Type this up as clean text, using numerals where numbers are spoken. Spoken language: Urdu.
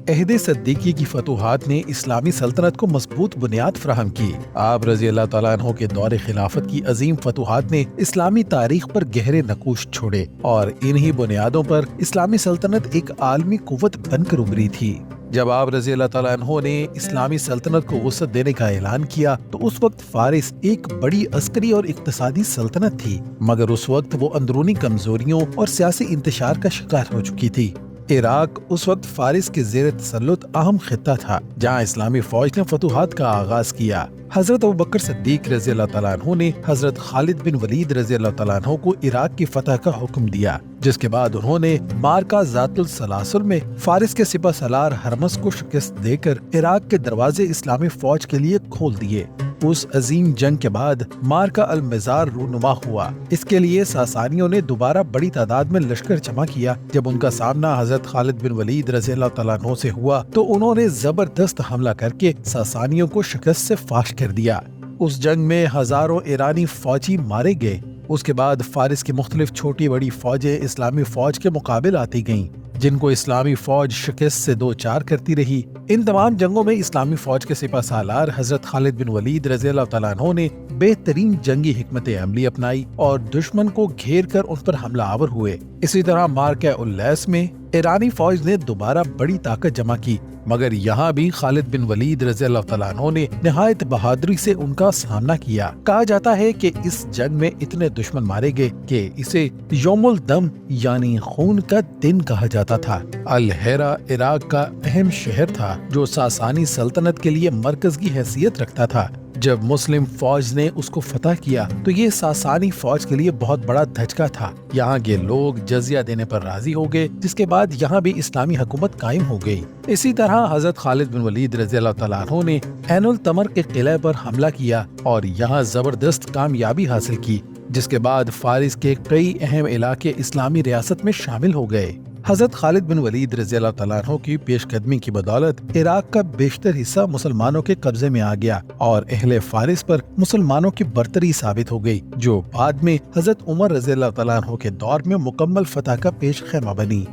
عہد صدیقی کی فتوحات نے اسلامی سلطنت کو مضبوط بنیاد فراہم کی۔ آپ رضی اللہ تعالیٰ عنہ کے دور خلافت کی عظیم فتوحات نے اسلامی تاریخ پر گہرے نقوش چھوڑے اور انہی بنیادوں پر اسلامی سلطنت ایک عالمی قوت بن کر ابھری تھی۔ جب آپ رضی اللہ تعالیٰ عنہ نے اسلامی سلطنت کو وسعت دینے کا اعلان کیا تو اس وقت فارس ایک بڑی عسکری اور اقتصادی سلطنت تھی، مگر اس وقت وہ اندرونی کمزوریوں اور سیاسی انتشار کا شکار ہو چکی تھی۔ عراق اس وقت فارس کے زیر تسلط اہم خطہ تھا جہاں اسلامی فوج نے فتوحات کا آغاز کیا۔ حضرت ابوبکر صدیق رضی اللہ تعالیٰ عنہ نے حضرت خالد بن ولید رضی اللہ تعالیٰ عنہ کو عراق کی فتح کا حکم دیا، جس کے بعد انہوں نے مارکہ ذات السلاسل میں فارس کے سپہ سالار ہرمز کو شکست دے کر عراق کے دروازے اسلامی فوج کے لیے کھول دیے۔ اس عظیم جنگ کے بعد مارکہ المزار رونما ہوا۔ اس کے لیے ساسانیوں نے دوبارہ بڑی تعداد میں لشکر جمع کیا۔ جب ان کا سامنا حضرت خالد بن ولید رضی اللہ تعالیٰ عنہ سے ہوا تو انہوں نے زبردست حملہ کر کے ساسانیوں کو شکست سے فاش کر دیا۔ اس جنگ میں ہزاروں ایرانی فوجی مارے گئے۔ اس کے بعد فارس کی مختلف چھوٹی بڑی فوجیں اسلامی فوج کے مقابل آتی گئیں، جن کو اسلامی فوج شکست سے دوچار کرتی رہی۔ ان تمام جنگوں میں اسلامی فوج کے سپہ سالار حضرت خالد بن ولید رضی اللہ تعالیٰ عنہ نے بہترین جنگی حکمت عملی اپنائی اور دشمن کو گھیر کر ان پر حملہ آور ہوئے۔ اسی طرح مارکہ اللیس میں ایرانی فوج نے دوبارہ بڑی طاقت جمع کی، مگر یہاں بھی خالد بن ولید رضی اللہ تعالیٰ عنہ نے نہایت بہادری سے ان کا سامنا کیا۔ کہا جاتا ہے کہ اس جنگ میں اتنے دشمن مارے گئے کہ اسے یوم الدم یعنی خون کا دن کہا جاتا تھا۔ الہیرا عراق کا اہم شہر تھا جو ساسانی سلطنت کے لیے مرکز کی حیثیت رکھتا تھا۔ جب مسلم فوج نے اس کو فتح کیا تو یہ ساسانی فوج کے لیے بہت بڑا دھچکا تھا۔ یہاں کے لوگ جزیہ دینے پر راضی ہو گئے، جس کے بعد یہاں بھی اسلامی حکومت قائم ہو گئی۔ اسی طرح حضرت خالد بن ولید رضی اللہ تعالیٰ عنہ نے عین التمر کے قلعے پر حملہ کیا اور یہاں زبردست کامیابی حاصل کی، جس کے بعد فارس کے کئی اہم علاقے اسلامی ریاست میں شامل ہو گئے۔ حضرت خالد بن ولید رضی اللہ تعالیٰ عنہ کی پیش قدمی کی بدولت عراق کا بیشتر حصہ مسلمانوں کے قبضے میں آ گیا اور اہل فارس پر مسلمانوں کی برتری ثابت ہو گئی، جو بعد میں حضرت عمر رضی اللہ تعالیٰ عنہ کے دور میں مکمل فتح کا پیش خیمہ بنی۔